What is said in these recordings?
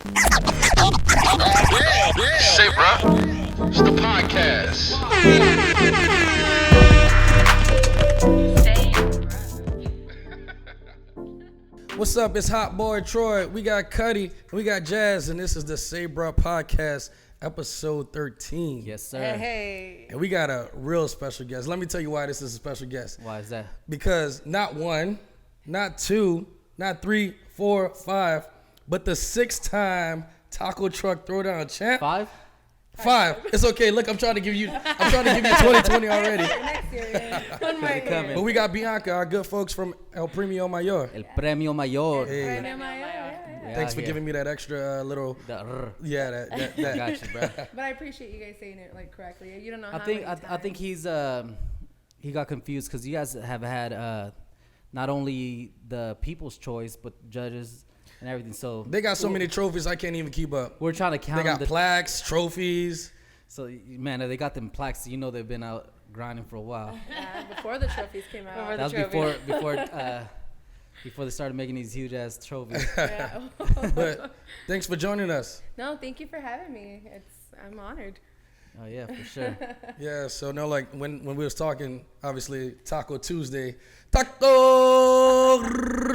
Say, bruh, it's the podcast. What's up? It's Hot Boy Troy. We got Cuddy, and we got Jazz, and this is the Say Bruh podcast, episode 13. Yes, sir. Hey. And we got a real special guest. Let me tell you why this is a special guest. Why is that? Because not one, not two, not 3, 4, 5, but the 6-time taco truck throwdown champ. 5? 5. It's okay. Look, I'm trying to give you 2020 already. Next year, yeah. One more year. coming. But we got Bianca, our good folks from ELPREMIOMAYOR. ELPREMIOMAYOR. Hey. Yeah. Thanks for giving me that extra little. The Yeah, that. Got you, bro. But I appreciate you guys saying it like correctly. You don't know how I think many times. I think he got confused because you guys have had not only the People's Choice but judges and everything. So They got so many trophies, I can't even keep up. we're trying to count. They got plaques, trophies. So man, they got them plaques. You know they've been out grinding for a while. Yeah, before the trophies came out. That was before they started making these huge ass trophies. Yeah. But thanks for joining us. No, thank you for having me. I'm honored. Oh yeah, for sure. Yeah, so no, like when we was talking, obviously Taco Tuesday. Taco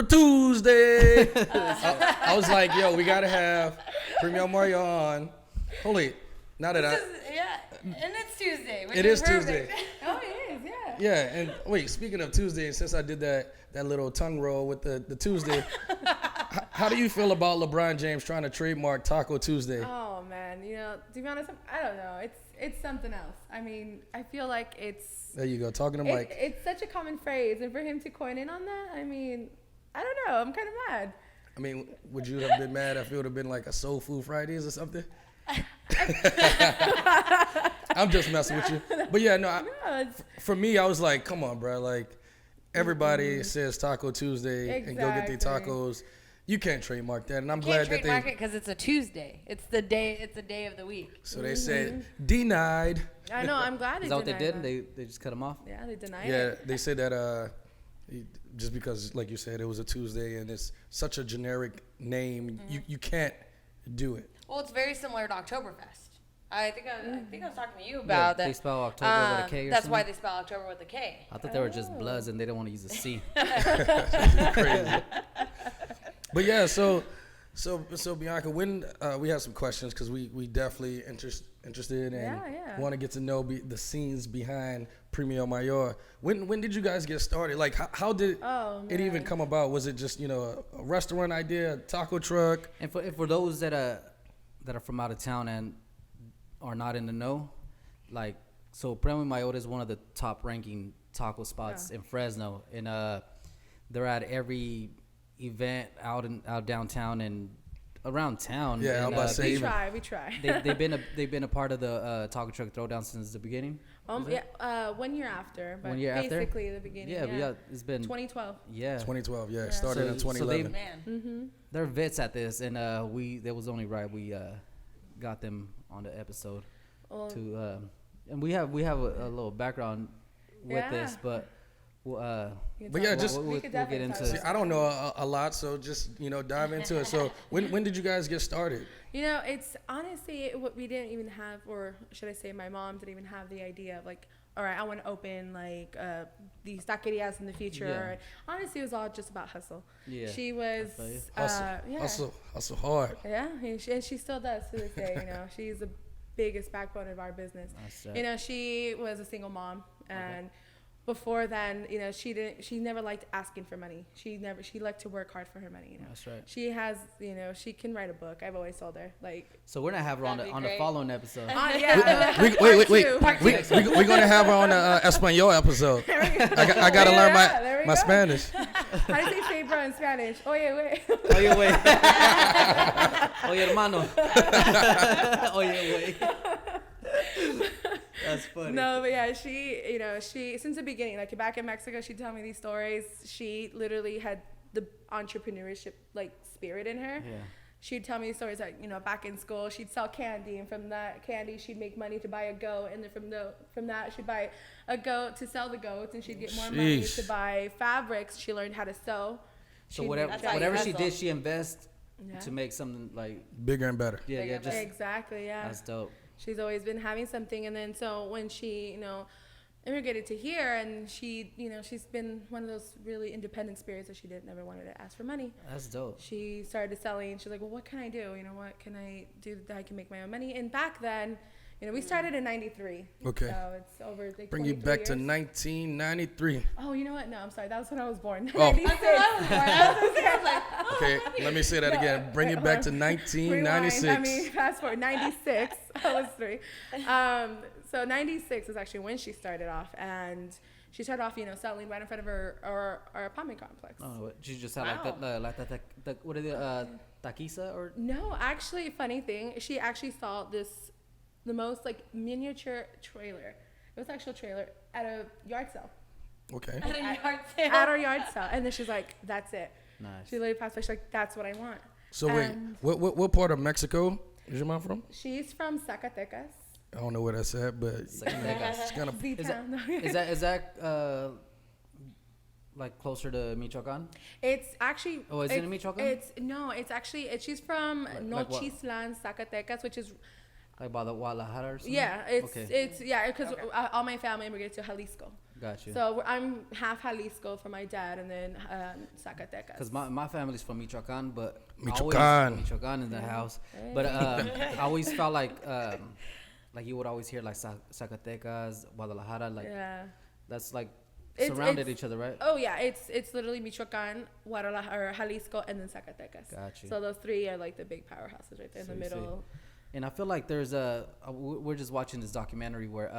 Tuesday. I was like, yo, we gotta have Premio Mario on. Holy, now that Yeah, and it's Tuesday. Which it is Tuesday. Oh, it is, yeah. Yeah, and wait, speaking of Tuesday, since I did that little tongue roll with the Tuesday, how do you feel about LeBron James trying to trademark Taco Tuesday? Oh man, to be honest, I don't know. It's something else. I mean, I feel like There you go, talking to Mike. it's such a common phrase, and for him to coin in on that, I mean, I don't know. I'm kind of mad. I mean, would you have been mad if it would have been like a Soul Food Fridays or something? I'm just messing with you. But yeah, no, for me, I was like, come on, bro. Like, everybody says Taco Tuesday and go get their Exactly. tacos. You can't trademark that. And I'm Can't glad that trademark they. it because it's a Tuesday. It's the day of the week. So they said denied. I know. I'm glad Is they that what they denied did? that. They just cut him off. Yeah, they denied Yeah, it. they said that just because, like you said, it was a Tuesday and it's such a generic name, you can't do it. Well, it's very similar to Oktoberfest. I think I was talking to you about that. They spell October with a K or That's something? why they spell October with a K. I thought they were just Bloods and they didn't want to use a C. Crazy. But yeah, so Bianca, when we have some questions because we definitely interested and Yeah. want to get to know the scenes behind Premio Mayor. When did you guys get started? Like how did it even come about? Was it just a restaurant idea, a taco truck? And for those that are from out of town and are not in the know, like, so Premio Mayor is one of the top ranking taco spots in Fresno, and they're at every event out downtown and around town. Yeah, and, I'm about to say We try. they've been a part of the taco truck throwdown since the beginning. 1 year after, but 1 year after? basically the beginning. Yeah, it's been 2012. 2012, yeah, it started in So 2011. Man. they're vets at this, and that was only right we got them on the episode and we have a little background with this, but But yeah, just we'll could get definitely into talk it. I don't know a lot, so just dive into it. So when did you guys get started? It's honestly what we didn't even have, or should I say my mom didn't even have the idea of like, all right, I want to open like these taquerias in the future. Yeah. Honestly, it was all just about hustle. Yeah. She was Hustle hard. Yeah, and she still does to this day. She's the biggest backbone of our business. That's right. She was a single mom, and before then, she never liked asking for money. She liked to work hard for her money. That's right. She has, she can write a book. I've always told her, like. So we're gonna have her on the following episode. Yeah. Wait. We're gonna have her on the Espanol episode. I gotta learn my Spanish. How do you say "bro" in Spanish? Oye, wait. Oye, güey. Oye, hermano. Oye, güey. That's funny. No, but yeah, she since the beginning, like back in Mexico, she'd tell me these stories. She literally had the entrepreneurship like spirit in her. Yeah. She'd tell me stories like, back in school, she'd sell candy, and from that candy, she'd make money to buy a goat, and then from that, she'd buy a goat to sell the goats, and she'd get more money to buy fabrics. She learned how to sew. So whatever she did, she invest Yeah. to make something like Bigger and better. yeah, Bigger yeah, and just Exactly. Yeah. that's dope. She's always been having something, and then so when she, immigrated to here, and she, she's been one of those really independent spirits that she never wanted to ask for money. That's dope. She started selling. She's like, well, what can I do? What can I do that I can make my own money? And back then, we started in '93. Okay. So it's over. Like, Bring you 23 back to years. 1993. Oh, you know what? No, I'm sorry. That was when I was born. Oh. 96. Okay, let me say that again. Bring you back to Rewind. 1996. Fast forward. 96. I was 3. So 96 is actually when she started off, and she started off, selling right in front of our apartment complex. Oh, what, she just had Wow. like that what is it, taquiza or No, actually, funny thing, she actually saw the most like miniature trailer. It was an actual trailer at a yard sale. Okay. At a yard sale. At our yard sale, and then she's like, "That's it." nice. She literally passed by. She's like, "That's what I want." So wait, And what part of Mexico is your mom from? she's from Zacatecas. I don't know where that's at, but it's kind of. Z-town. Is that like closer to Michoacan? It's actually. Oh, is it in Michoacan? It's actually. She's from like what? Nochislan, Zacatecas, which is Like by the Guadalajara or something? yeah. Okay. It's because all my family immigrated to Jalisco. Got you. So I'm half Jalisco from my dad, and then Zacatecas. Because my family's from Michoacan, but Michoacan. Michoacan in the house. But I always felt like you would always hear like Zacatecas, Guadalajara, like Yeah. that's like It's- surrounded it's- each other, right? Oh yeah, it's literally Michoacan, Guadalajara, or Jalisco, and then Zacatecas. Got you. So those three are like the big powerhouses right there in the See. middle. And I feel like there's we're just watching this documentary where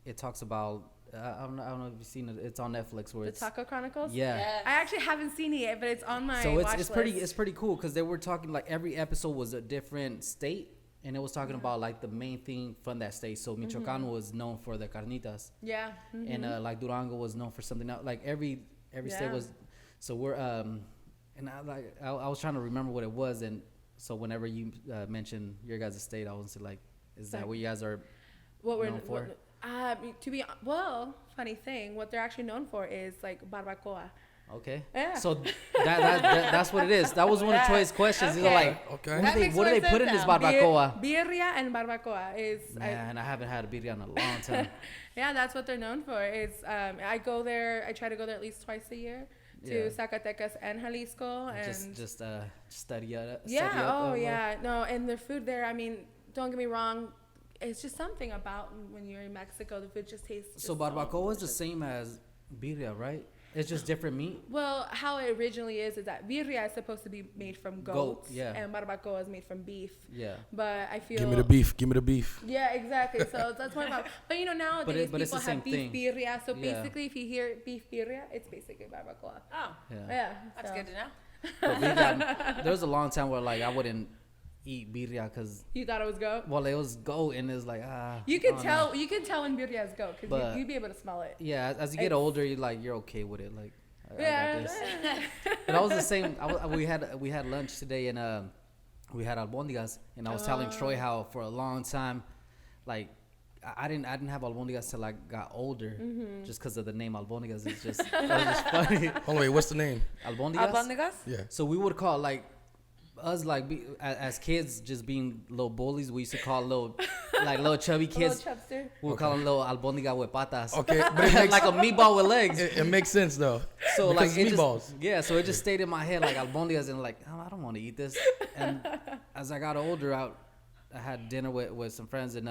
it talks about I don't know if you've seen it. It's on Netflix where The it's Taco Chronicles. yeah. Yes. I actually haven't seen it yet, but it's on my So watch it's pretty list. cool because they were talking like every episode was a different state, and it was talking about like the main thing from that state. So Michoacan was known for the carnitas, Yeah. and like Durango was known for something else. Like every state Yeah. was. So we're and I was trying to remember what it was, and so whenever you mentioned your guys' state, I was like, is that what you guys are? What we're known for? funny thing, what they're actually known for is like barbacoa. Okay. Yeah. So that's what it is. That was one of Troy's questions. They're Okay. like, Okay. That makes what do more they put in sense this now. barbacoa? Birria and barbacoa is. Man, I haven't had a birria in a long time. Yeah, that's what they're known for. It's I go there. I try to go there at least twice a year to Yeah. Zacatecas and Jalisco, and just study it. yeah. study up, Yeah. No, and the food there. I mean, don't get me wrong. It's just something about when you're in Mexico, the food just tastes. So just barbacoa is the delicious. same as birria, right? It's just different meat. Well, how it originally is that birria is supposed to be made from goats, yeah. and barbacoa is made from beef. Yeah. But I feel Give me the beef. Give me the beef. Yeah, exactly. So that's what about. But nowadays but it's people the same have beef thing. birria. So Yeah. basically, if you hear beef birria, it's basically barbacoa. Oh, Yeah. Yeah, that's so good to know. But birria, there was a long time where like I wouldn't eat birria because You thought it was goat. well it was goat and it's like You I can don't tell. know. You can tell when birria is goat But- because you'd be able to smell it. Yeah, as you get It's- older, you're okay with it. Like I Yeah. got this. But I was the same. We had lunch today and we had albondigas and I was telling Troy how for a long time, like I didn't have albondigas till I got older, just because of the name albondigas. It's just it was just funny. Hold on, wait, what's the name? Albondigas. Albondigas? Yeah. So we would call like us as kids just being little bullies. We used to call little chubby Little kids. chubster. We would call them little albondiga with patas. Okay, but it makes, like a meatball with legs. it makes sense though. So because like it it's meatballs. so it just stayed in my head like albondigas and like oh, I don't want to eat this. And as I got older, I had dinner with some friends and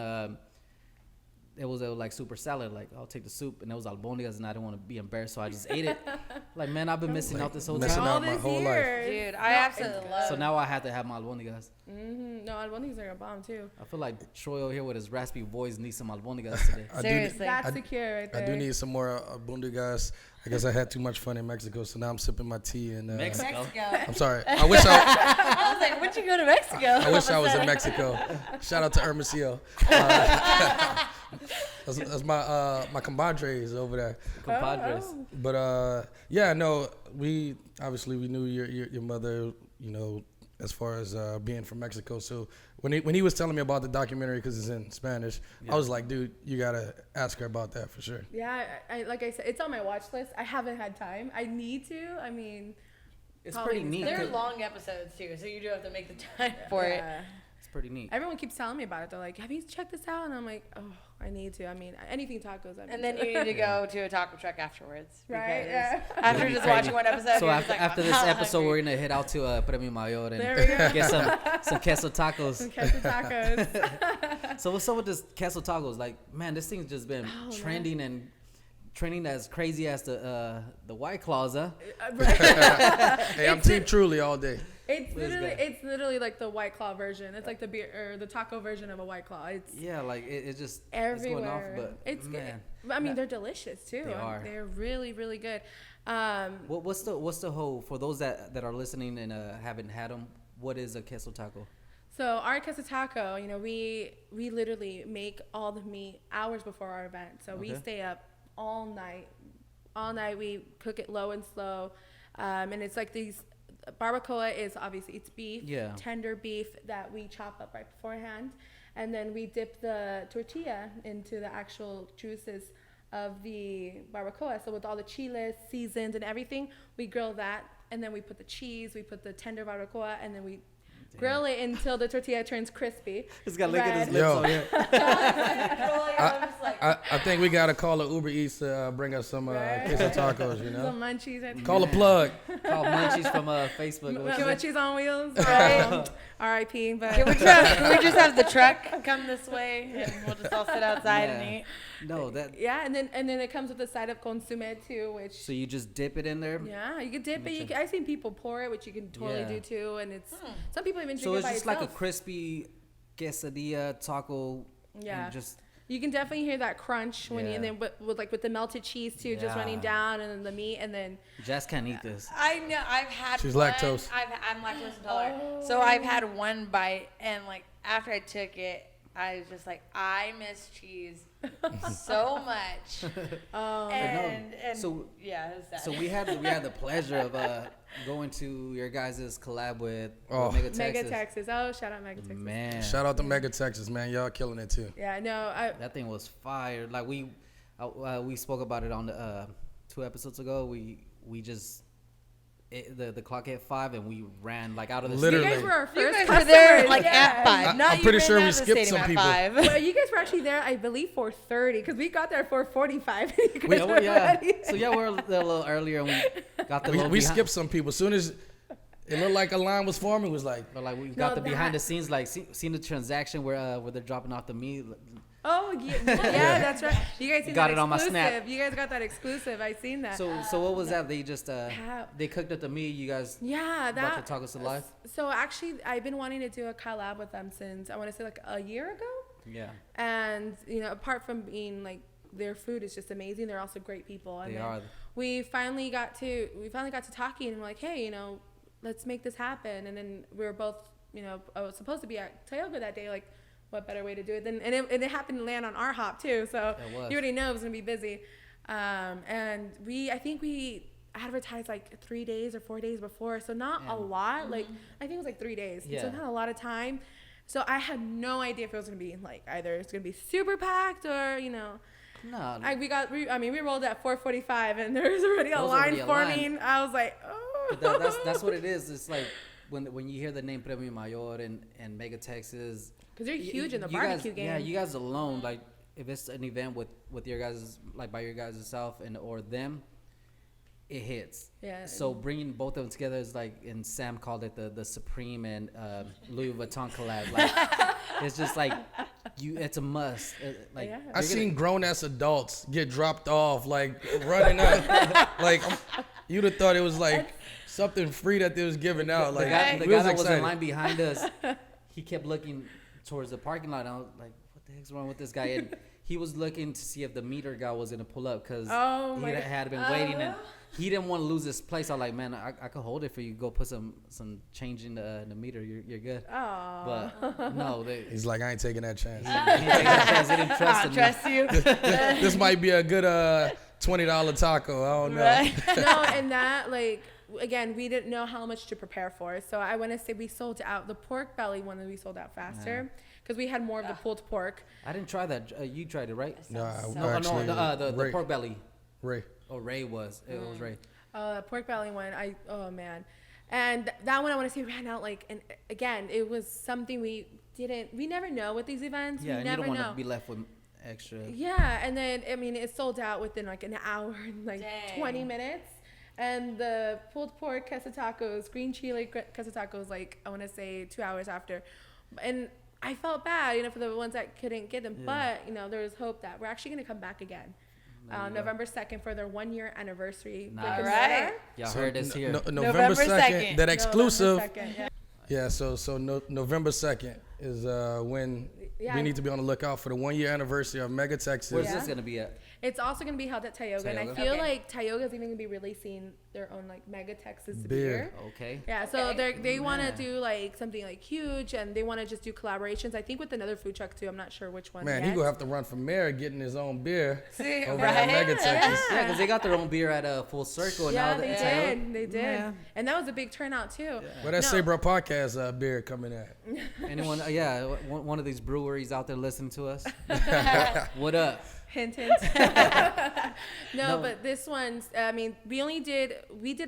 it was like super salad. Like I'll take the soup and it was albondigas and I didn't want to be embarrassed, so I just ate it. Like man, I've been missing out this whole missing time. out All my these whole life. years. Dude, I absolutely love So now I had to have my albondigas. No, albondigas are a bomb too. I feel like Troy over here with his raspy voice needs some albondigas today. I do, Seriously. That's I- secure right I there. do need some more bundigas. I guess I had too much fun in Mexico, so now I'm sipping my tea and. Mexico. Mexico. I'm sorry. I wish I. I was like, when'd you go to Mexico? I wish I was in Mexico. Shout out to Hermosillo. That's my compadres over there. Compadres. But yeah, no, we knew your mother, as far as being from Mexico. So when he was telling me about the documentary, because it's in Spanish, I was like, dude, you gotta ask her about that for sure. Yeah, I like I said, it's on my watch list. I haven't had time. I need to. I mean, It's Probably pretty neat. They're 'cause long episodes too, so you do have to make the time for it. Yeah. It's pretty neat. Everyone keeps telling me about it. They're like, "Have you checked this out?" And I'm like, "Oh, I need to. I mean, anything tachos." I need And then to. you need to go to a taco truck afterwards. Right, because yeah. After It'll be just crazy. watching one episode, So you're after, just like, after this "I'm episode, hungry." we're gonna head out to Premio Mayor and There we go. get some queso tacos. Catch the tacos. So what's up with this queso tacos? Like, man, this thing's just been Oh, trending as crazy as the White Claws, huh? Hey, I'm Team Truly all day. It's literally like the White Claw version. It's like the beer or the taco version of a White Claw. It's Yeah, like it's just everywhere. It's going off, but it's man, good. I mean, they're delicious too. They are. They're really, really good. what's the whole for those that are listening and haven't had them? What is a queso taco? So our queso taco, we literally make all the meat hours before our event. So we Okay. stay up all night. All night we cook it low and slow, and it's like these. Barbacoa is obviously it's beef, Yeah. tender beef that we chop up right beforehand, and then we dip the tortilla into the actual juices of the barbacoa. So with all the chiles seasoned and everything, we grill that, and then we put the cheese, we put the tender barbacoa, and then we grill it until the tortilla turns crispy. He's got to look at his red. lips Yo. over here. I'm just like, I think we gotta call a Uber Eats to bring us some Right. queso tacos. Some munchies. I think. Call a plug. Called Munchies from Facebook. What you say? Munchies on wheels. Right. R.I.P. But Can we just have the truck come this way and we'll just all sit outside and Yeah. eat? No, that. yeah, and then it comes with a side of consomme too, which So you just dip it in there. yeah, you can dip it. I've seen people pour it, which you can totally Yeah. do too, and it's some people even drink So it it's by just itself. like a crispy quesadilla taco. Yeah. And just You can definitely hear that crunch when you, and Yeah. then with the melted cheese too, just running Yeah. down, and then the meat, and then Jess can't eat this. I know. I've had She's one, lactose. I'm lactose intolerant. So I've had one bite, and like after I took it, I was just like, I miss cheese so much. And So- yeah, it was sad. So we had the pleasure of going to your guys' collab with Oh. Mega Texas. Mega Texas. Oh, shout out Mega Texas. Man, Shout out to Mega Texas, man. Y'all killing it too. Yeah, no, that thing was fire. Like we spoke about it on the 2 episodes ago. We just the clock hit 5 and we ran like out of the you Literally. guys were our you first guys were there customers, like yeah. at 5. Not I'm pretty even sure we at the skipped stadium some at people. 5. Well, you guys were actually there, I believe, 4:30 because we got there at 4:45. You guys Yeah, were ready. So yeah, we're a little earlier and we got the We little behind- skipped some people. As soon as it looked like a line was forming, it was like, But like we got the behind that- the scenes, like seen the transaction where they're dropping off the meat. Oh yeah, yeah, that's right. You guys seen Got that it on my exclusive. snap. You guys got that exclusive. I seen that. So what was that? They just How- they cooked up the meat. You guys yeah, brought that. the tacos to life. So actually, I've been wanting to do a collab with them since I want to say like a year ago. Yeah, And apart from being like their food is just amazing, they're also great people. And they then are. we finally got to talking, and we're like, hey, let's make this happen. And then we were both, I was supposed to be at Toyota that day, like. What better way to do it than and it happened to land on our hop too, so It was. you already know it was gonna be busy. And I think we advertised like 3 days or 4 days before, so not a lot. Like I think it was like 3 days, Yeah. so not a lot of time. So I had no idea if it was gonna be like either it's gonna be super packed or No, we rolled at 4:45 and there was already a There was line already a line. forming. I was like, oh. but that's what it is. It's like when you hear the name Premio Mayor and Mega Texas. Because they're huge in the you barbecue guys, game. Yeah, you guys alone, like if it's an event with your guys, like by your guys self and or them, it hits. Yeah. So bringing both of them together is like, and Sam called it the Supreme and Louis Vuitton collab. Like it's just like it's a must. Like Yeah. I seen grown ass adults get dropped off, like running up. Like you'd have thought it was like something free that they was giving out. Like the guy we was that was in excited. line behind us, he kept looking towards the parking lot. And I was like, what the heck's wrong with this guy? And he was looking to see if the meter guy was gonna pull up because Oh he my had been waiting and he didn't want to lose his place. I was like, man, I could hold it for you. Go put some change in the meter. You're good. Oh. But no, they He's like, I ain't taking that chance. he didn't take that chance. They didn't trust I him. trust you. This might be a good $20 taco. I don't know. Right. No, and that again, we didn't know how much to prepare for. So I want to say we sold out the pork belly one that we sold out faster because we had more of the pulled pork. I didn't try that. You tried it, right? No, No, the Ray, pork belly. Ray. Oh, Ray was. It was Ray. Pork belly one, oh man. And that one I want to say ran out like, and again, it was something we never know with these events. Yeah, we and never you don't know. want to be left with extra. Yeah, and then I mean it sold out within like an hour and like Dang. 20 minutes. And the pulled pork queso tacos, green chile queso tacos, like I want to say 2 hours after. And I felt bad, you know, for the ones that couldn't get them. Yeah. But, you know, there was hope that we're actually going to come back again. There you go. November 2nd for their 1 year anniversary. Nice. brick and All right. mortar. Y'all So heard this here. November 2nd, 2nd. that exclusive. November 2nd, yeah. Yeah, so November 2nd is when Yeah. we need to be on the lookout for the 1 year anniversary of Mega Texas. Where's Yeah. this gonna be at? It's also going to be held at Tioga. And I Tioga? feel Okay. like Tioga's even going to be releasing their own like Mega Texas Beer. beer. Okay. Yeah, so Okay. they want to Man. do like something like huge, and they want to just do collaborations. I think with another food truck too. I'm not sure which one. Man, yet. he gonna have to run for mayor getting his own beer See, over right? at Mega Texas. Yeah, because they got their own beer at Full Circle. And Yeah, now they that- did. They did, Yeah. and that was a big turnout too. Where that No. Sabra podcast beer coming at? Anyone? Yeah, one of these breweries out there listening to us. What up? Hint, hint. no, No. but this one's. I mean, we did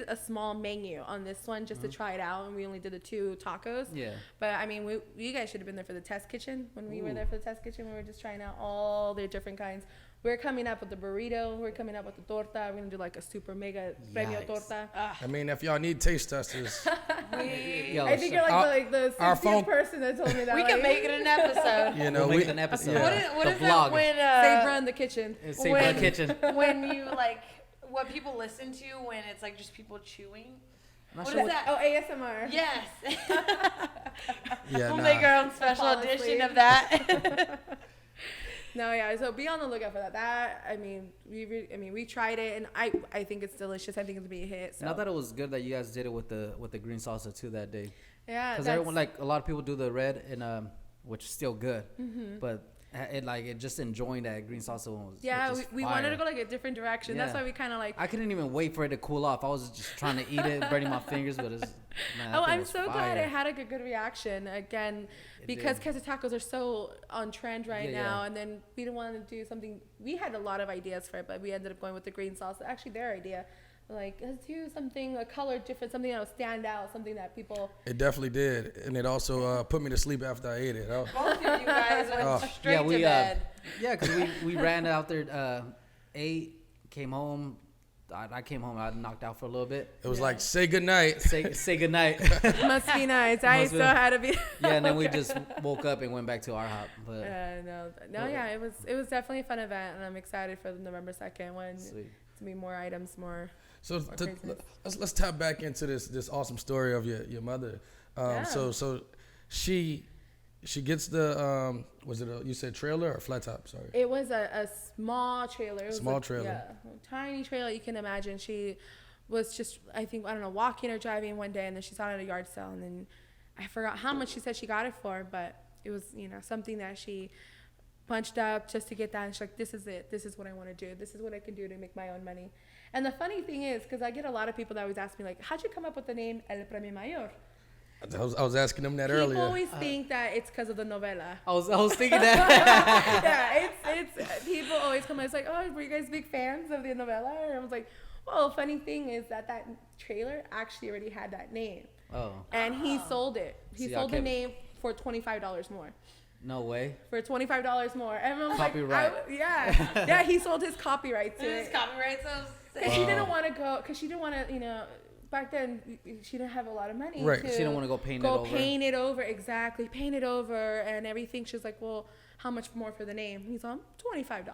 a small menu on this one just to try it out, and we only did the 2 tacos. Yeah. But I mean, you guys should have been there for the test kitchen when we were Ooh. there for the test kitchen. We were just trying out all the different kinds. We're coming up with the burrito. We're coming up with the torta. We're gonna do like a super mega premio Yikes. torta. I mean, if y'all need taste testers, Yo, I think you're like the our 60th phone- person that told me that. We like, can make it an episode. you know, we'll make it an episode. yeah. What The is vlog. it when Sabra in the kitchen. It's Sabra when- Kitchen. when you like what people listen to when it's like just people chewing? Not What sure is that? Oh, ASMR. Yes. Yeah, We'll nah. make our own special Fall edition asleep. of that. No, yeah. So be on the lookout for that. I mean, we tried it, and I think it's delicious. I think it's gonna be a hit. So And I thought it was good that you guys did it with the green salsa too that day. yeah, Because that's, everyone, like a lot of people do the red and which is still good, Mm-hmm. but it just enjoying that green salsa one was yeah. just We fire. wanted to go like a different direction. That's Yeah. why we kind of like. I couldn't even wait for it to cool off. I was just trying to eat it, burning my fingers, but it's man. that Oh, thing I'm was so glad fire. it had a good reaction again, It because did. queso tacos are so on trend right Yeah, now. yeah. And then we didn't want to do something. We had a lot of ideas for it, but we ended up going with the green salsa. Actually, their idea, like let's do something a color different, something that'll stand out, something that people. It definitely did, and it also put me to sleep after I ate it. Oh, Both of you guys went Oh. straight Yeah, to we bed. yeah, because we ran out there, ate, came home. I came home. I knocked out for a little bit. it was Yeah. like say goodnight. Say goodnight. Must be nice. I Must be still nice. had to be. Yeah, and then we just woke up and went back to our hop. But No, yeah, it was definitely a fun event, and I'm excited for the November 2nd when sweet. to be more items, more. So Or to, craziness. let's tap back into this awesome story of your mother. Yeah. So she gets the was it you said trailer or flat top? Sorry. It was a small trailer. It was Small a, trailer. Yeah, a tiny trailer. You can imagine. She was just, I don't know, walking or driving one day, and then she saw it at a yard sale, and then I forgot how much she said she got it for, but it was, something that she punched up just to get that. And she's like, this is it. This is what I want to do. This is what I can do to make my own money. And the funny thing is, because I get a lot of people that always ask me, like, how'd you come up with the name ELPREMIOMAYOR? I was asking them that People earlier. always think that it's because of the novela. I was thinking that. Yeah, it's people always come. It's like, oh, were you guys big fans of the novela? And I was like, well, funny thing is that trailer actually already had that name, Oh, and he sold it. He See, I sold the kept- name for $25 more. no way. For $25 more, and I'm like, Copyright. yeah, he sold his copyright to This it. copyright so Because she didn't want to go. Because she didn't want to, back then she didn't have a lot of money. Right. To She didn't want to go paint it over. paint it over, exactly. Paint it over and everything. She's like, well, how much more for the name? He's on $25.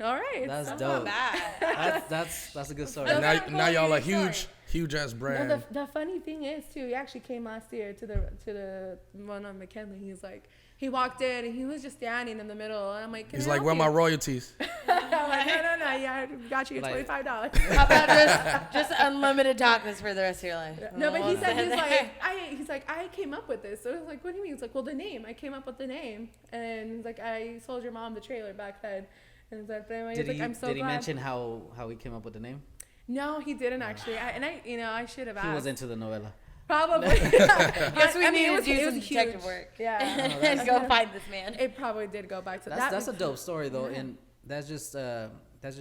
All right. That's so- dope. bad. That's a good story. And That's now y'all a Sorry. huge ass No, brand. the funny thing is too, he actually came last year to the one on McKinley. He's like, he walked in and he was just standing in the middle. And I'm like, can He's I like, help where you? my royalties? I'm like, no, yeah, I got you Like- $25. How about just unlimited tacos for the rest of your life? No, but he We'll said say he's like I came up with this. So I was like, what do you mean? He's like, well, the name. I came up with the name, and he's like, I sold your mom the trailer back then. And he's like, Did like, he I'm so did he glad. mention how he came up with the name? No, he didn't actually. I should have asked. He was into the novela. Probably. Guess we I mean, need it to was- do it some was detective huge. work. Yeah. And go find this man. It probably did go back to that. That's a dope story though, and that just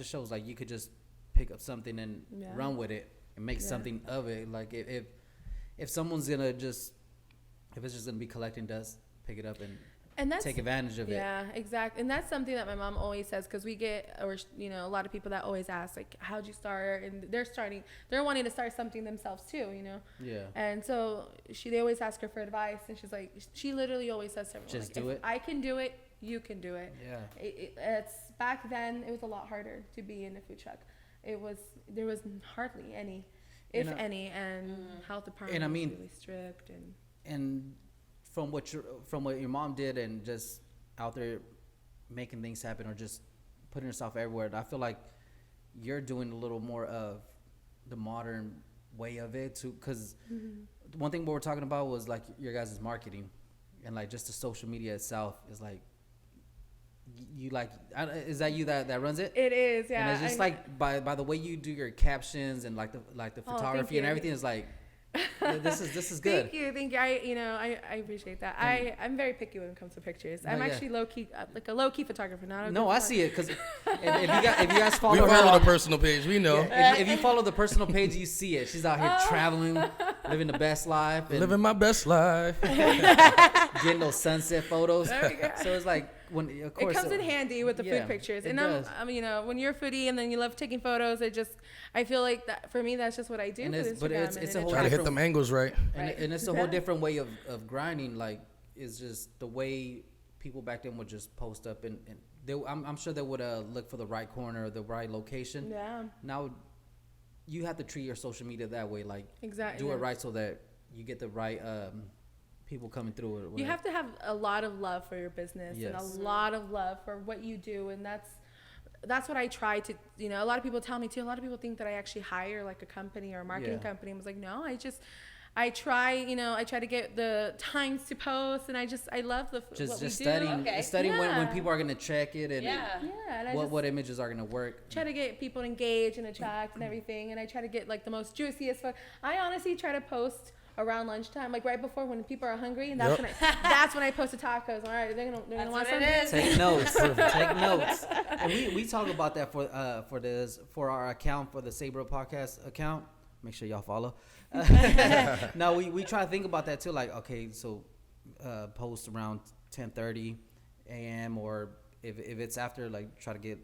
shows like you could just pick up something and Yeah. run with it and make Yeah. something of it. Like if if someone's gonna just, if it's just gonna be collecting dust, pick it up and that's, take advantage of it. Yeah, exactly. And that's something that my mom always says, because we get, or a lot of people that always ask, like, how'd you start? And they're wanting to start something themselves too, Yeah. And so they always ask her for advice, and she's like, she literally always says to everyone, Just like, do if it. I can do it, you can do it. Yeah. It's back then, it was a lot harder to be in a food truck. There was hardly any, if any, and health department and I mean, was really strict and from what your mom did and just out there making things happen or just putting herself everywhere, I feel like you're doing a little more of the modern way of it too. Because one thing we were talking about was like your guys' marketing and like just the social media itself is like, you like, is that you that runs it? It is, yeah. And it's just like by the way you do your captions and like the photography and everything is like, this is good. Thank you. I appreciate that. I'm very picky when it comes to pictures. I'm actually low key, like a low key photographer. I see it because if you guys follow We her follow on the personal page. We know. Yeah, if you follow the personal page, you see it. She's out here traveling, living the best life, and Living my best life. getting those sunset photos. So it's like when, of course, it comes in handy with the food pictures. And does. when you're a foodie and then you love taking photos, I feel like that for me, that's just what I do. And for it's a whole Try to hit them angles right. and it's a whole different way of grinding. Like, it's just the way people back then would just post up and I'm sure they would look for the right corner, the right location. Yeah. Now you have to treat your social media that way. Like, exactly. do it right so that you get the right people coming through it. You have to have a lot of love for your business and a lot of love for what you do, and that's what I try to, a lot of people tell me too. A lot of people think that I actually hire like a company or a marketing company. I was like, no, I try to get the times to post, and I love what we do. Studying when people are gonna check it and and what images are gonna work. Try to get people engaged and attract and everything, and I try to get like the most juiciest photo. I honestly try to post around lunchtime, like right before when people are hungry, and that's when I post the tacos. All right, they're gonna want something. Take notes. Take notes. And we talk about that for our account, for the Sabro podcast account. Make sure y'all follow. No, we try to think about that too. Like, okay, so post around 10:30 a.m. or if it's after, like, try to get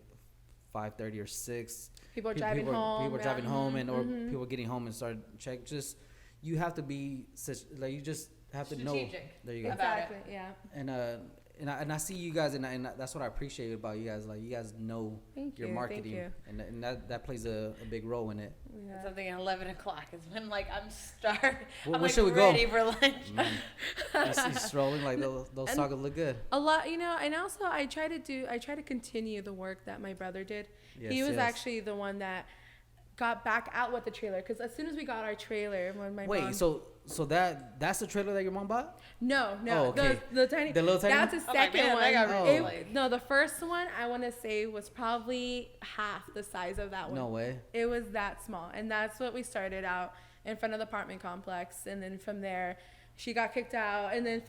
5:30 or 6. People are driving home. People are driving home, and or people getting home and start check. Just you have to be you just have to strategic. know. There you go. Exactly. Yeah. And I see you guys, and that's what I appreciate about you guys. Like, you guys know your marketing, and that plays a big role in it. Yeah. Something at 11 o'clock is when, like, I'm starved. I'm where should we ready go? For lunch. He's strolling like those tacos look good. A lot, and also I try to continue the work that my brother did. Yes, he was actually the one that got back out with the trailer, because as soon as we got our trailer, when my mom, so that's the trailer that your mom bought? No, Oh, okay. the little tiny. That's the second one. I got really no, the first one I want to say was probably half the size of that one. No way. It was that small, and that's what we started out in front of the apartment complex, and then from there, she got kicked out, and then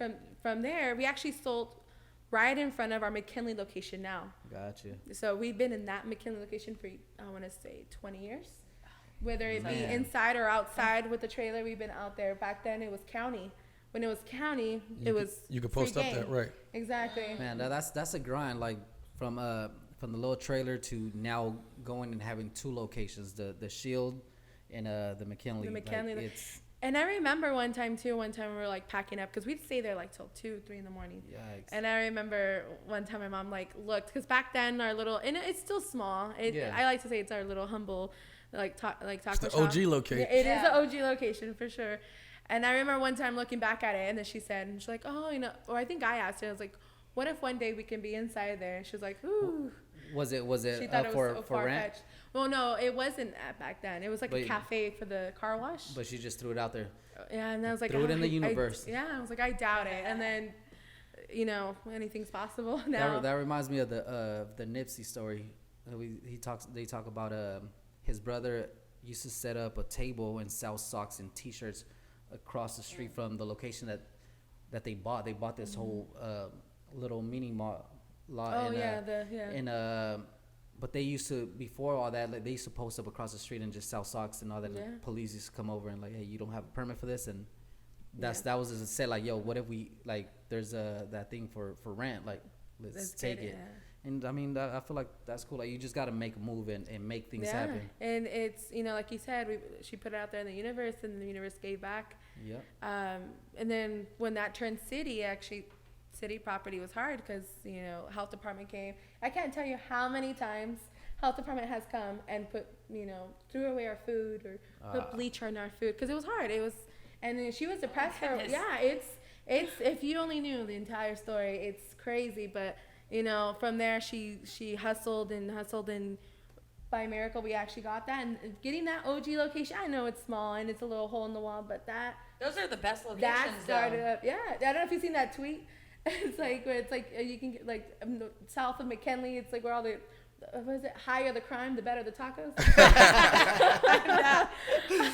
from there, we actually sold right in front of our McKinley location now. Gotcha. So we've been in that McKinley location for, I want to say, 20 years. Whether it be inside or outside with the trailer, we've been out there. Back then, it was county. When it was county, you could post up that, right? Exactly. Man, that's a grind. Like, from the little trailer to now going and having 2 locations, the C.U.D.I.E and the McKinley. The McKinley. Like, it's, and I remember one time we were like packing up, because we'd stay there like till 2, 3 in the morning. Yikes. And I remember one time my mom like looked, because back then our little, and it's still small. I like to say it's our little humble taco It's the shop. OG location. It is the OG location for sure. And I remember one time looking back at it, and then she said, and she's like, oh, or I think I asked her, I was like, what if one day we can be inside there? And she was like, ooh. Was it she thought it was so for rent? far-fetched. Well, no, it wasn't back then. It was like a cafe for the car wash. But she just threw it out there. Yeah, and I was like, threw it in the universe. I was like, I doubt it. And then, anything's possible now. That reminds me of the Nipsey story. They talk about his brother used to set up a table and sell socks and T-shirts across the street from the location that they bought. They bought this whole little mini lot. Oh, in But they used to, before all that, like they used to post up across the street and just sell socks and all that. Yeah. And police used to come over and like, hey, you don't have a permit for this, and Yeah. that was just said like, yo, what if we like there's that thing for rent, like let's take it. Yeah. And I mean, I feel like that's cool. Like you just gotta make a move and make things happen. And it's, you know, like you said, she put it out there in the universe, and the universe gave back. Yep. And then when that turned city, actually, city property was hard because, you know, health department came. I can't tell you how many times health department has come and put, you know, threw away our food or put bleach on our food because it was hard. It was, and then she was depressed for, yeah, it's, if you only knew the entire story, it's crazy. But, you know, from there she hustled, and by miracle we actually got that. And getting that OG location, I know it's small and it's a little hole in the wall, but Those are the best locations. that started up. Yeah, I don't know if you've seen that tweet. It's like where it's like you can get like south of McKinley. It's like where all the what is it? Higher the crime, the better the tacos.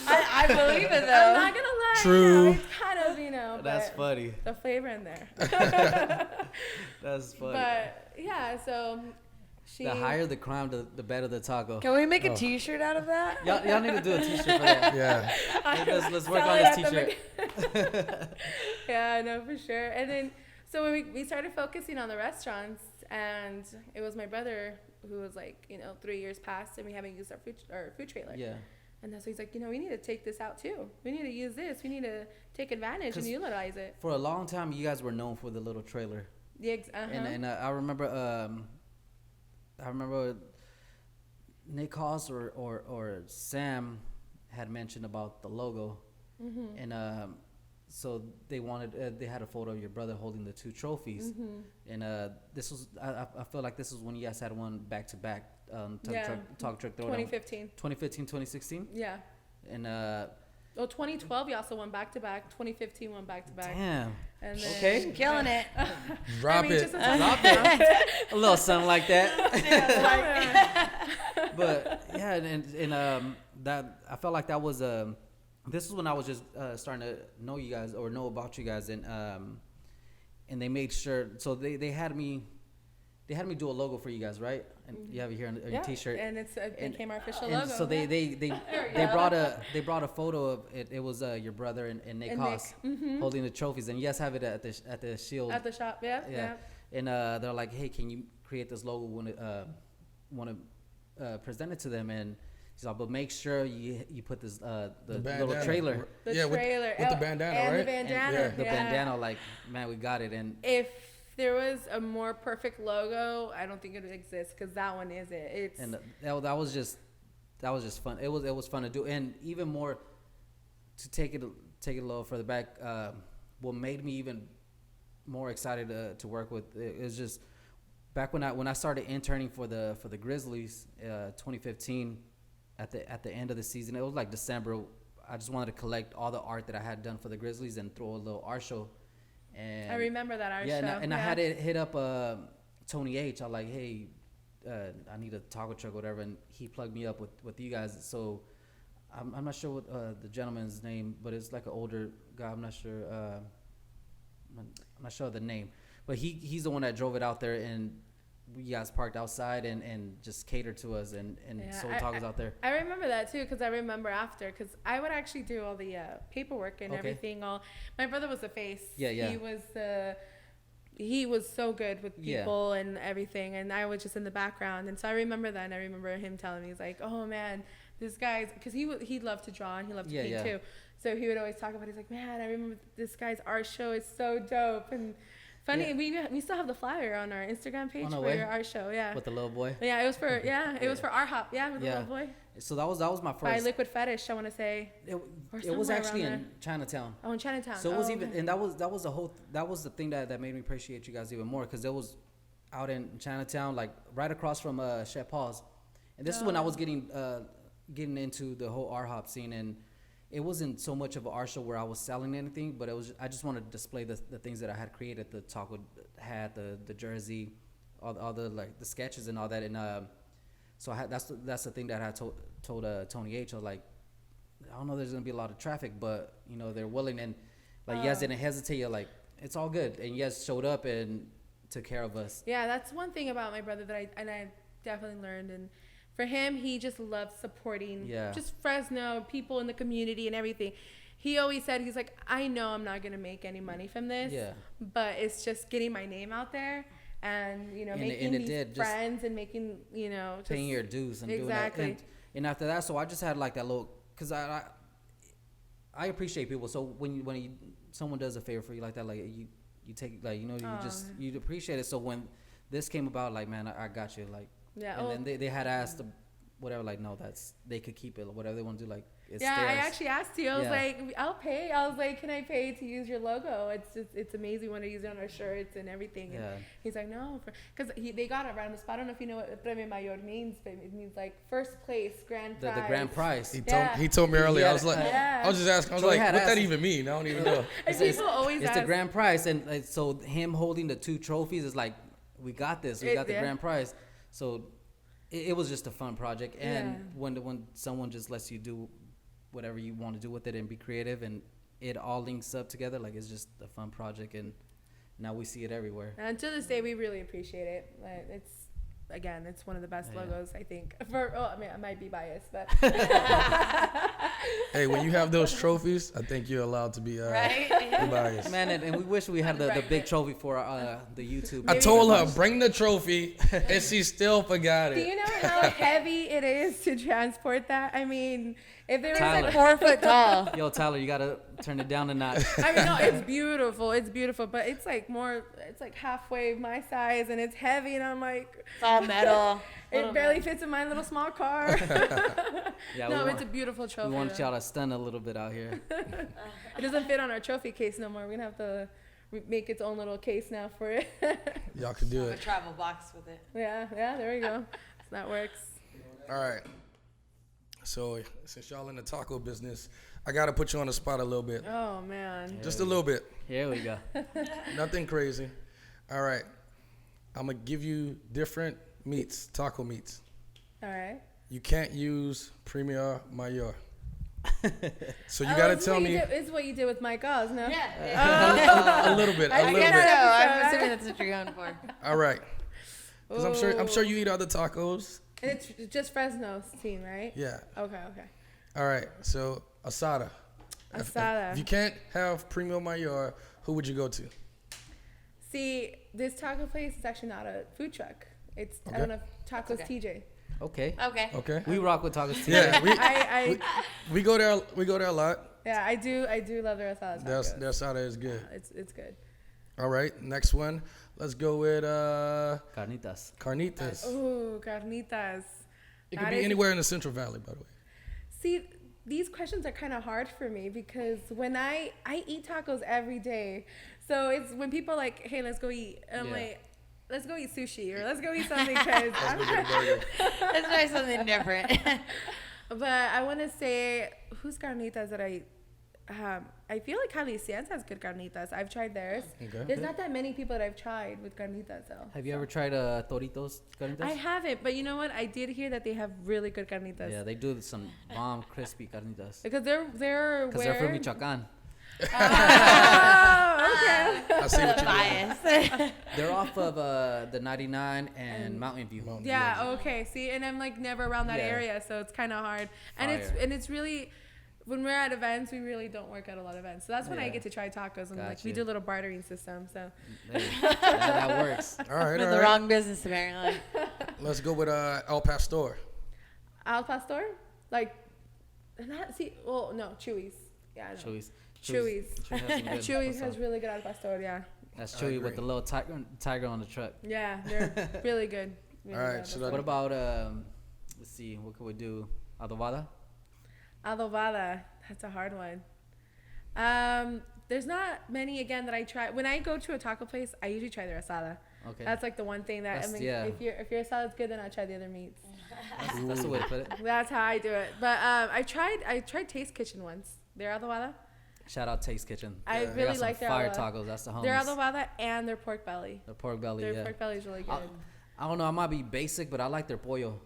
I believe it though. I'm not gonna lie. True. You know, it's kind of, you know. That's but funny. The flavor in there. That's funny. But yeah, so she. The higher the crime, the better the taco. Can we make a T-shirt out of that? Y'all need to do a T-shirt for that. Yeah. Let's work Sell on it this at the T-shirt. Yeah, no, for sure. And then, so when we started focusing on the restaurants, and it was my brother who was like, you know, 3 years past, and we haven't used our food trailer. Yeah. And that's why he's like, you know, we need to take this out too. We need to use this. We need to take advantage and 'Cause utilize it. For a long time, you guys were known for the little trailer. Yeah, And I remember Nick Haas or Sam had mentioned about the logo, and so they wanted they had a photo of your brother holding the two trophies, and this was I feel like this was when you guys had one back to back Talk Truck Throwdown 2015. 2015, 2016. Yeah. And Well, 2012 we also won back to back. 2015 won back to back. damn, And then, okay, Killing it. Drop it. just a drop it, a little something like that. But yeah, and that I felt like that was this is when I was just starting to know you guys or know about you guys, and they made sure, so they had me do a logo for you guys, right? And you have it here on your T-shirt. And it became our official And logo. so they brought a photo of it. It was your brother and Nick And Haas Nick. holding the trophies, and you guys have it at the Shield. At the shop, yeah. And they're like, hey, can you create this logo? Want to present it to them, and he's like, but make sure you put this the little trailer. The Yeah, with- trailer. with the bandana, and right? the bandana. And the bandana, like, man, we got it. And If there was a more perfect logo, I don't think it would exist, because that one isn't. It's that was just fun. It was fun to do, and even more to take it a little further back. What made me even more excited to work with it was just back when I started interning for the Grizzlies, 2015, at the end of the season. It was like December. I just wanted to collect all the art that I had done for the Grizzlies and throw a little art show. And I remember that art yeah, show. and I had it hit up Tony H. I like, hey, I need a taco truck, or whatever, and he plugged me up with you guys. So I'm not sure what the gentleman's name, but it's like an older guy. I'm not sure. I'm not sure of the name, but he's the one that drove it out there, and we guys parked outside and just catered to us and sold tacos out there. I remember that too, because I remember after, because I would actually do all the paperwork and everything. My brother was the face. Yeah. He was so good with people and everything, and I was just in the background. And so I remember that, and I remember him telling me, he's like, "Oh man, this guy's," because he loved to draw and he loved to paint too. So he would always talk about it. He's like, "Man, I remember this guy's art show is so dope." And funny, we still have the flyer on our Instagram page for your art show. Yeah. With the little boy. Yeah, it was for it was for Art Hop. Yeah, with the little boy. So that was my first. By Liquid Fetish, I want to say. It was actually in Chinatown. Oh, in Chinatown. So it was and that was the thing that made me appreciate you guys even more, because it was out in Chinatown, like right across from Chef Paul's, and this is when I was getting into the whole art hop scene, and it wasn't so much of an art show where I was selling anything, but I just wanted to display the things that I had created, the taco hat, the jersey, all the like the sketches and all that, and so that's the thing that I told Tony H. I was like, I don't know, there's gonna be a lot of traffic, but you know they're willing, and like you guys didn't hesitate. You're like, it's all good, and you guys showed up and took care of us. Yeah, that's one thing about my brother that I definitely learned. And for him, he just loves supporting just Fresno people in the community and everything. He always said, he's like, I know I'm not gonna make any money from this, but it's just getting my name out there. And, you know, making these friends and making, you know, just paying your dues and doing that. And after that, so I just had like that little, because I appreciate people. So when someone does a favor for you like that, like you take, like, you know, you appreciate it. So when this came about, like, man, I got you, like, and then they had asked whatever, like, no, they could keep it, whatever they want to do, like, it's theirs. I actually asked you. I was like, I'll pay. I was like, can I pay to use your logo? It's amazing when I use it on our shirts and everything. And he's like, no, because they got it right on the spot. I don't know if you know what Premio means, but it means like first place, grand prize. The grand prize. He told me earlier. I was like, I was just asking. I was like, what that even mean? I don't even know. People always ask. It's the grand prize, and so him holding the 2 trophies is like, we got this. We got the grand prize. So it was just a fun project, and when someone just lets you do whatever you want to do with it and be creative, and it all links up together, like, it's just a fun project, and now we see it everywhere. And to this day, we really appreciate it. Like, it's one of the best logos, I think. I mean, I might be biased, but hey, when you have those trophies, I think you're allowed to be biased. Man, and we wish we had the big trophy for the YouTube. I told her, bring the trophy, and she still forgot it. Do you know how heavy it is to transport that? I mean, if they were like 4 foot tall. Yo, Tyler, you gotta turn it down a notch. I mean, no, it's beautiful. It's beautiful, but it's like halfway my size, and it's heavy, and I'm like, it's all metal. It barely fits in my little small car. No, it's a beautiful trophy. We want y'all to stun a little bit out here. It doesn't fit on our trophy case no more. We're gonna have to make its own little case now for it. Y'all can do it. A travel box with it. Yeah, there we go. So that works. All right. So since y'all in the taco business, I gotta put you on the spot a little bit. Oh man. Just a little bit. Here we go. Nothing crazy. All right. I'm gonna give you different meats, taco meats. All right. You can't use Premio Mayor. So you gotta tell me. It's what you did with Mike Oz, no? Yeah. A little bit. I'm assuming that's what you're going for. All right. Because I'm sure you eat other tacos. And it's just Fresno's team, right? Yeah. Okay. All right. So asada. If you can't have Premio Mayor, who would you go to? See, this taco place is actually not a food truck. It's I don't know, Tacos TJ. Okay. We rock with Tacos TJ. Yeah, we go there. We go there a lot. Yeah, I do love their asada tacos. Their asada is good. It's good. All right, next one. Let's go with Carnitas. Ooh, carnitas. It could be anywhere in the Central Valley, by the way. See, these questions are kind of hard for me because when I eat tacos every day, so it's when people are like, hey, let's go eat. And I'm like, let's go eat sushi or let's go eat something because let's try something different. But I want to say, who's carnitas that I feel like Jalisciense has good carnitas. I've tried theirs. Okay. There's not that many people that I've tried with carnitas though. Have you ever tried Toritos carnitas? I haven't, but you know what? I did hear that they have really good carnitas. Yeah, they do some bomb crispy carnitas. Because they're from Michoacan. Oh, okay. I see what you're doing. They're off of the 99 and Mountain View. Yeah, okay. See, and I'm like never around that area, so it's kind of hard. And it's really, when we're at events, we really don't work at a lot of events. So that's when I get to try tacos, and we do a little bartering system. So that works. All right, the wrong business apparently. Let's go with El Pastor. Al Pastor, like, Chewy's. Yeah, no. Chewy's has really good Al Pastor. Yeah. That's Chewy with the little tiger on the truck. Yeah, they're really good. All right. So what about let's see, what can we do? Adobada. That's a hard one. There's not many again that I try. When I go to a taco place, I usually try their asada. Okay. That's like the one thing that if your asada's good, then I'll try the other meats. That's the way to put it. That's how I do it. But I tried Taste Kitchen once. Their adobada. Shout out Taste Kitchen. I really like their fire tacos. That's the homies. Their adobada and their pork belly. Their pork belly. Their pork belly is really good. I don't know. I might be basic, but I like their pollo.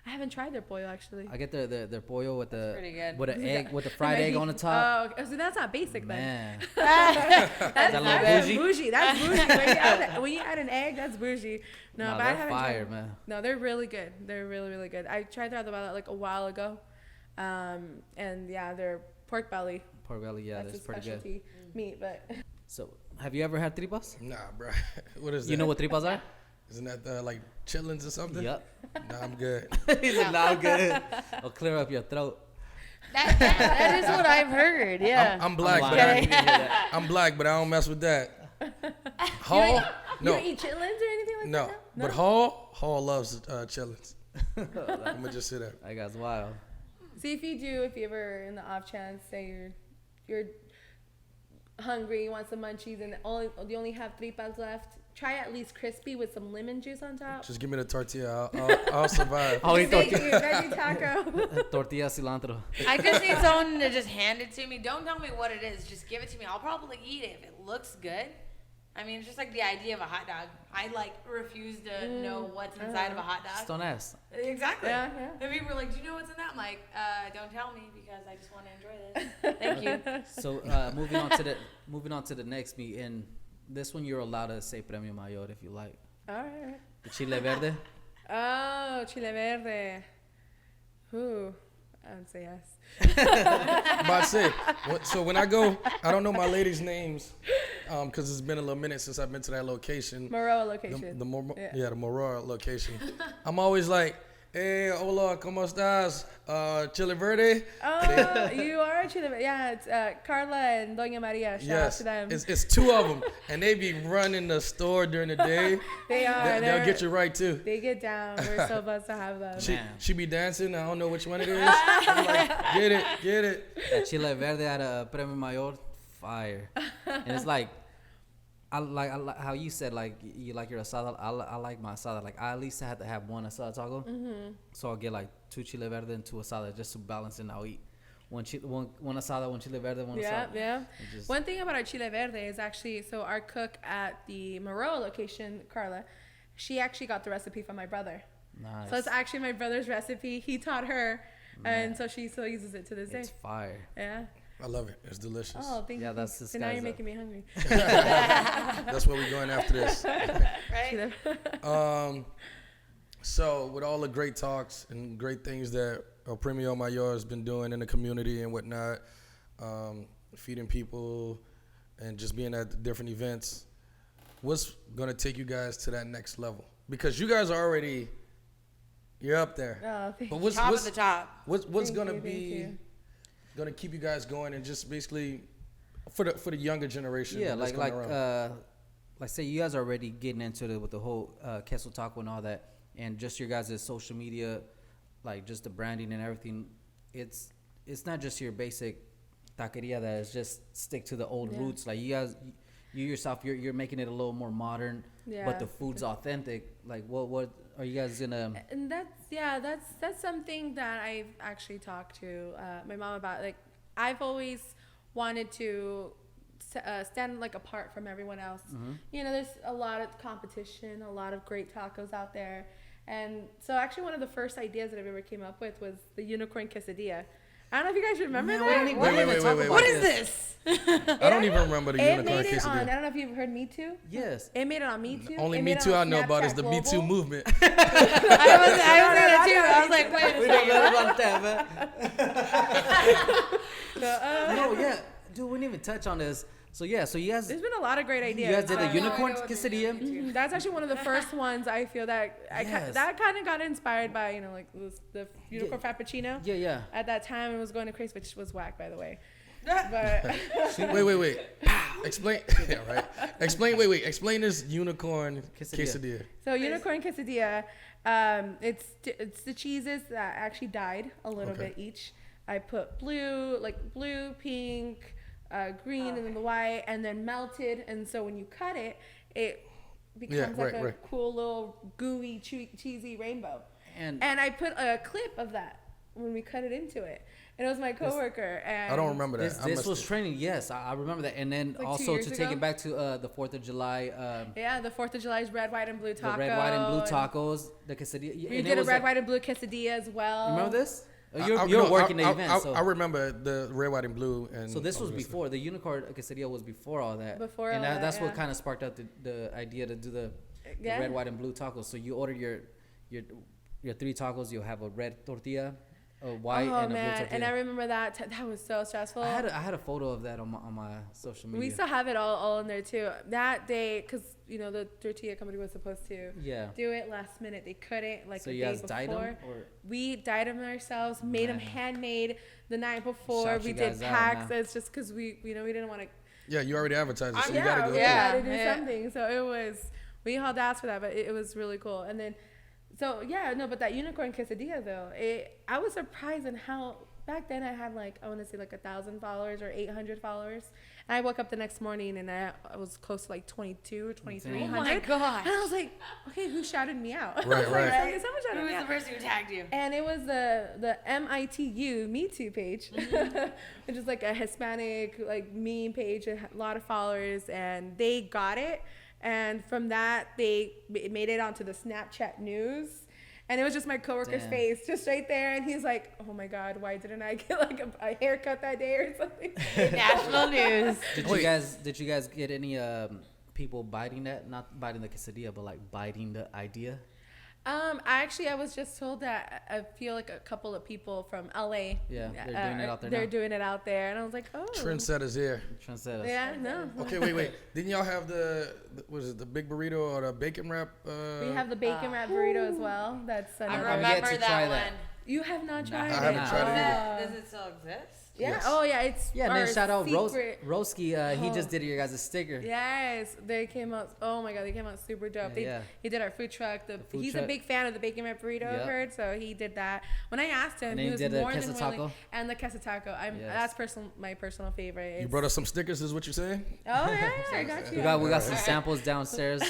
I haven't tried their pollo actually. I get their pollo with pretty good. with an egg with the fried egg on the top. Oh, so that's not basic then. Man, That's bougie? bougie. That's bougie. When you add an egg, that's bougie. No, nah, but I they're haven't fire, tried. man. No, they're really good. They're really, really good. I tried their other like a while ago, and yeah, their pork belly. Pork belly, yeah, That's that's a pretty good. specialty meat, but So, have you ever had tripas? Nah, bro. What is that? You know what tripas are? Isn't that like chitlins or something? Yep. Nah, I'm good. He's not good. I'll clear up your throat. That is what I've heard. Yeah. I'm black, I'm but lying. I'm black, but I don't mess with that. Hall, you no, don't eat chitlins or anything like no, that. but Hall loves chitlins. I'm gonna just say that. That guy's wild. See if you ever in the off chance say you're hungry, you want some munchies, and you only have tripas left. Try at least crispy with some lemon juice on top. Just give me the tortilla. I'll survive. I'll eat Veggie taco. tortilla cilantro. I just need someone to just hand it to me. Don't tell me what it is. Just give it to me. I'll probably eat it if it looks good. I mean, it's just like the idea of a hot dog. I like refuse to know what's inside of a hot Just dog. don't ask. Exactly. Yeah. And people are like, "Do you know what's in that?" I'm like, "Don't tell me because I just want to enjoy this." Thank you. So moving on to the next meat, and this one you're allowed to say Premio Mayor if you like. All right. The chile verde. Oh, chile verde. Ooh, I would say yes. But I say, so when I go, I don't know my ladies' names, because it's been a little minute since I've been to that location. Moroa location. The Moroa location. I'm always like, hey, hola, ¿cómo estás? Chile verde? Oh, you are chile verde. Yeah, it's Carla and Doña Maria. Shout out Yes, to them. it's two of them, and they be running the store during the day. They are. They'll get you right too. They get down. We're so blessed to have them. She be dancing. I don't know which one it is. I'm like, get it. That chile verde at a Premio Mayor, fire. And it's like, I like how you said like you like your asada. I like my asada. Like I at least have to have one asada taco. Mm-hmm. So I'll get like 2 chile verde and 2 asada just to balance, and I'll eat one asada, 1 chile verde, one asada. Yeah. One thing about our chile verde is actually, so our cook at the Moroa location, Carla, she actually got the recipe from my brother. Nice. So it's actually my brother's recipe. He taught her, and so she still uses it to this day. It's fire. Yeah. I love it. It's delicious. Oh, thank you. Yeah, that's this So now guy's you're up. making me hungry. That's where we're going after this. Right? So with all the great talks and great things that Premio Mayor has been doing in the community and whatnot, feeding people and just being at the different events, what's going to take you guys to that next level? Because you guys are already, you're up there. Oh, thank But you. what's Top of the top. what's Thank going to you, thank be you. going to keep you guys going and just basically for the younger generation? Yeah, that's like coming around? say you guys are already getting into it with the whole queso taco and all that, and just your guys' social media, like just the branding and everything. It's not just your basic taqueria that is just stick to the old roots. Like you guys, you yourself, you're making it a little more modern, but the food's authentic. Like what are you guys gonna? And that's something that I've actually talked to my mom about. Like I've always wanted to stand like apart from everyone else. Mm-hmm. You know, there's a lot of competition, a lot of great tacos out there, and so actually one of the first ideas that I ever came up with was the unicorn quesadilla. I don't know if you guys remember that. Wait. What is this? I don't even remember the It unicorn made it on. I quesadilla. don't know if you've heard Me Too. Yes. It made it on Me Too. Only It Me made it Too on I know about is Snapchat the Me Too Global. movement. I was gonna too. I was like, wait a We second. don't know about that, man. No, yeah, dude, we didn't even touch on this. So you guys, There's been a lot of great ideas. you guys did a I know unicorn what you're quesadilla. doing. Mhm. That's actually one of the first ones I feel that Yes. that kind of got inspired by, you know, like the unicorn frappuccino. Yeah. At that time, it was going to craze, which was whack, by the way. But Wait. Explain. Yeah, right. Explain this unicorn quesadilla. so unicorn quesadilla, it's the cheeses that actually dyed a little Okay. bit each. I put blue, pink, green, and then the white, and then melted. And so when you cut it, it becomes a right. cool little gooey, cheesy rainbow. And And I put a clip of that when we cut it into it. And it was my coworker. And I don't remember that. This was training. Yes, I remember that. And then Like 2 also years to ago? take it back to the 4th of July. Yeah, the 4th of July's red, white, and blue taco. The red, white, and blue and tacos. The quesadilla. We and did it a was red, like- white, and blue quesadilla as well. You remember this? I- You're no, working the I, event. I remember the red, white, and blue. And So this I was listening. before the unicorn quesadilla was before all that. Before and all that, that's what yeah. kind of sparked out the idea to do the Yeah. red, white, and blue tacos. So you order your 3 tacos. You'll have a red tortilla, a white, Oh and a blue man, tortilla. and I remember that was so stressful. I had a photo of that on my social media. We still have it all in there too. That day, because the tortilla company was supposed to Yeah. do it last minute, they couldn't. Like So the you day guys dyed before, them, or we dyed them ourselves, made them Man. handmade the night before. Shout We you did guys out, packs. man. It's just because we didn't want to. Yeah, you already advertised it, so you Yeah, gotta go. we through it. had to do Yeah. something. So it was. We hauled ass for that, but it was really cool. And then, so yeah, no, but that unicorn quesadilla though, I was surprised in how. Back then I had I want to say 1,000 followers or 800 followers. And I woke up the next morning and I was close to 22 or 2,300. Oh my gosh. And I was like, okay, who shouted me out? Right, right. Someone shouted Who me was the out. person who tagged you? And it was the MITU Me Too page, which is a Hispanic meme page, a lot of followers, and they got it. And from that, they made it onto the Snapchat news. And it was just my coworker's Damn. face, just right there. And he's like, "Oh my God, why didn't I get a haircut that day or something?" National news. Did you guys get any people biting that? Not biting the quesadilla, but biting the idea. I was just told that I feel like a couple of people from LA. Yeah, they're doing it out there They're now. doing it out there, and I was like, "Oh, Trendsetters here. Trendsetters. yeah, no." Okay, wait. Didn't y'all have the big burrito or the bacon wrap? We have the bacon wrap burrito as well. That's I another. I'm yet remember to try that that. one. You have not tried I it. haven't tried it either. Does it still exist? Yeah. Yes. Oh yeah, it's Yeah, and our then shout out secret. Roski. He Oh. just did your guys' sticker. Yes, they came out. Oh my God, they came out super dope. Yeah. He did our food truck. food He's truck. a big fan of the bacon wrap burrito. I've Yep. heard, so he did that. When I asked him, And then he he was did the more than queso willing. taco? And the queso taco. Yes. That's my personal favorite. You It's- brought us some stickers, is what you're saying? Oh yeah, I got you. We got some samples downstairs.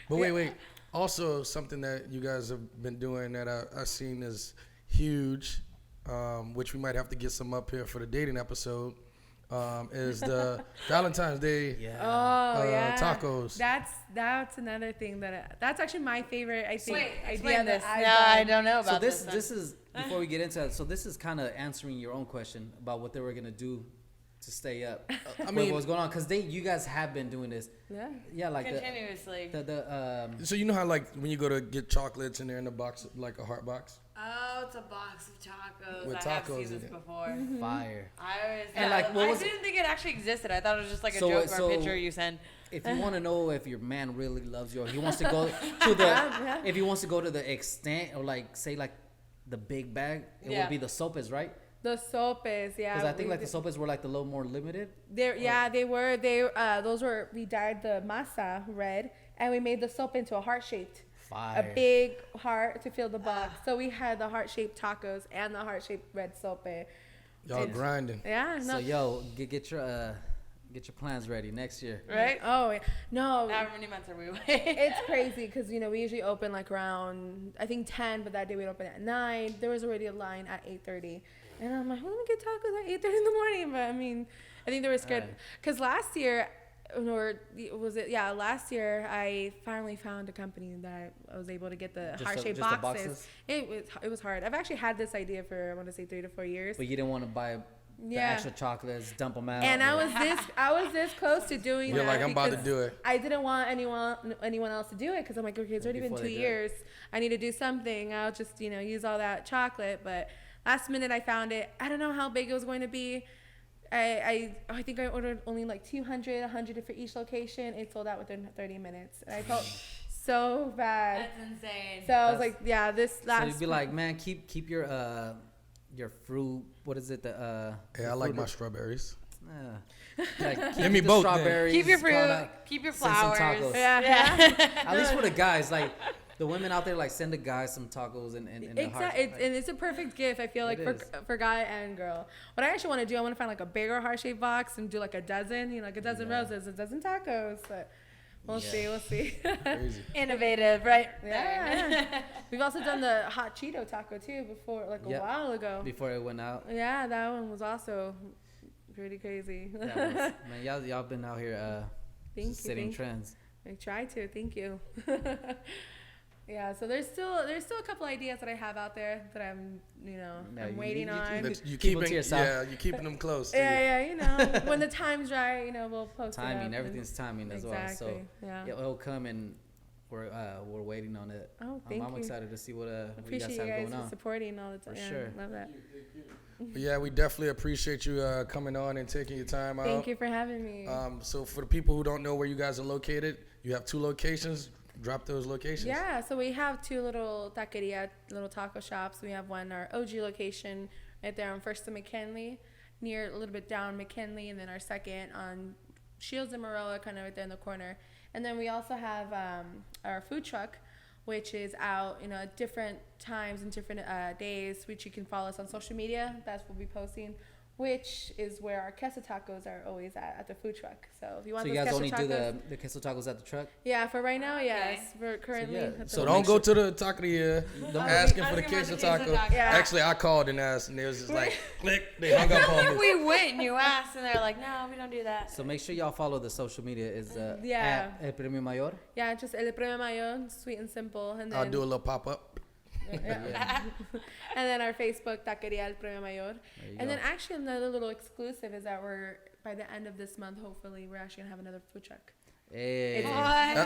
But wait. Also, something that you guys have been doing that I've seen is huge, which we might have to get some up here for the dating episode, is the Valentine's Day Oh yeah, tacos. That's another thing that's actually my favorite. I think Wait, idea explain this. that No, I've I done. don't know about So this. this is before we get into it. So this is kind of answering your own question about what they were gonna do to stay up. I mean, what's going on? Because you guys have been doing this. Yeah. Yeah, like Continuously. the so you know how when you go to get chocolates and they're in a box, like a heart box. Oh, it's a box of tacos. With I have tacos seen in this it. before. fire. I always And, like, what I was it- didn't think it actually existed. I thought it was just like a So- joke or so- a picture you send. If you want to know if your man really loves you, or he wants to go to the, if he wants to go to the extent, or say the big bag, it Yeah. would be the sopes, right? The sopes, yeah. Because I think we the did- sopes were the little more limited. they were. We dyed the masa red, and we made the soap into a heart shaped, Fire. a big heart to fill the box. So we had the heart shaped tacos and the heart shaped red soap. Y'all grinding. Yeah, no. So yo, get your plans ready next year. Right? Oh yeah. No, How many months are we away? it's crazy because we usually open around I think 10, but that day we open at 9. There was already a line at 8:30, and I'm like, we're gonna get tacos at 8:30 in the morning. But I think they were scared Right. because last year, last year I finally found a company that I was able to get the Just heart shaped the boxes. It was hard. I've actually had this idea for I want to say 3 to 4 years. But you didn't want to buy the Yeah. actual chocolates, dump them out. And I was this close to doing You're that. like, I'm about to because do it. I didn't want anyone else to do it because I'm like, okay, it's already been Before 2 they do it. years. I need to do something. I'll just use all that chocolate. But last minute I found it. I don't know how big it was going to be. I think I ordered only 200, 100 for each location. It sold out within 30 minutes. And I felt so bad. That's insane. So I was That's- like, yeah, this last. So you'd be like, man, keep your fruit. What is it? Yeah, I like my strawberries. Keep Give me the both then. strawberries. Keep your fruit. corn- Keep your send some flowers. tacos. Yeah. At least for the guys, the women out there, send the guys some tacos and the heart. Exactly, and it's a perfect gift. I feel like It for is. for guy and girl. What I actually want to do, I want to find a bigger heart shaped box and do a dozen, a dozen roses, a dozen tacos. But We'll see. Crazy. Innovative, right? Yeah. We've also done the hot Cheeto taco too before, like a while ago. Before it went out. Yeah, that one was also pretty crazy. Man, y'all been out here setting trends. I try to. Thank you. Yeah, so there's still a couple ideas that I have out there that I'm waiting on. You keeping them close. Yeah, when the time's right, we'll post timing. it up. Everything's timing as well. So it'll come, and we're waiting on it. Oh, thank you. I'm excited to see what you guys appreciate have you going guys on. supporting all the time. For sure. Love that. Yeah, we definitely appreciate you coming on and taking your time out. Thank you for having me. So for the people who don't know where you guys are located, you have 2 locations. Drop those locations. Yeah, so we have 2 little taqueria, little taco shops. We have one, our OG location, right there on First and McKinley, near a little bit down McKinley, and then our second on Shields and Maroa, kind of right there in the corner. And then we also have our food truck, which is out, at different times and different days, which you can follow us on social media. That's what we'll be posting, which is where our queso tacos are always at the food truck. So if you want so those you guys queso only tacos, do the queso tacos at the truck? Yeah, for right now, yes. We're currently. So don't go to the taqueria asking for the queso taco. Yeah. Actually, I called and asked, and it was just like, click. They hung up on me. We went and you asked, and they're like, no, we don't do that. So make sure y'all follow the social media. Is at ELPREMIOMAYOR? Yeah, just ELPREMIOMAYOR, sweet and simple. And then, I'll do a little pop-up. Yeah. And then our Facebook, Taqueria El Premio Mayor. And then actually another little exclusive is that by the end of this month, hopefully, we're actually going to have another food truck. Hey.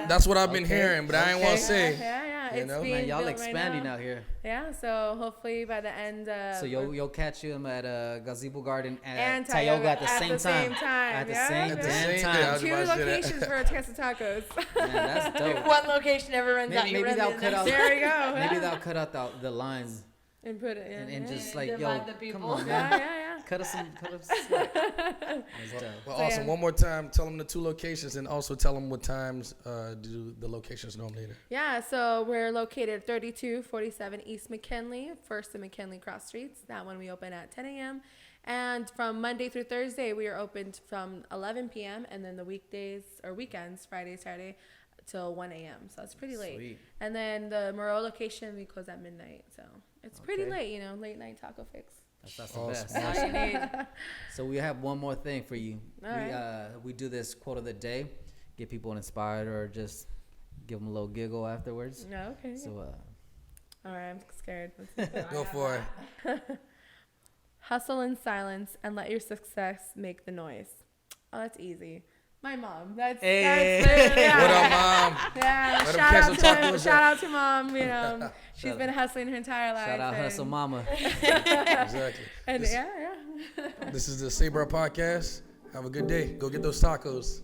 That's what I've been hearing, but I ain't want to say. Yeah. You It's know? being Man, y'all built expanding right now. out here. Yeah, so hopefully by the end. So you'll catch him at Gazebo Garden and and Tioga at the same time. At the same time. 2 locations for queso tacos. Man, that's dope. If one location ever runs out, Maybe they'll cut out. There we go. Maybe they'll cut out the lines And put it in. and just like Divide the come people. on, man. Yeah. Cut us some slack. That's dope. Well, awesome. One more time, tell them the 2 locations, and also tell them what times do the locations normally. Yeah, so we're located 3247 East McKinley, First and McKinley cross streets. That one we open at 10 a.m. And from Monday through Thursday, we are open from 11 p.m. And then the weekdays or weekends, Friday, Saturday, till 1 a.m. So it's pretty late. Sweet. And then the Moreau location, we close at midnight. So it's pretty late, late night taco fix. That's the Awesome. best. That's all you need. So we have one more thing for you. All We do this quote of the day, get people inspired or just give them a little giggle afterwards. No, okay. So All right, I'm scared. Go for it. Hustle in silence and let your success make the noise. Oh, that's easy. My mom. That's yeah. What up, Mom? Yeah, Where them queso tacos shout out to Mom. She's been hustling her entire life. shout out and- Hustle Mama. Exactly. And This is the Sabre Podcast. Have a good day. Go get those tacos.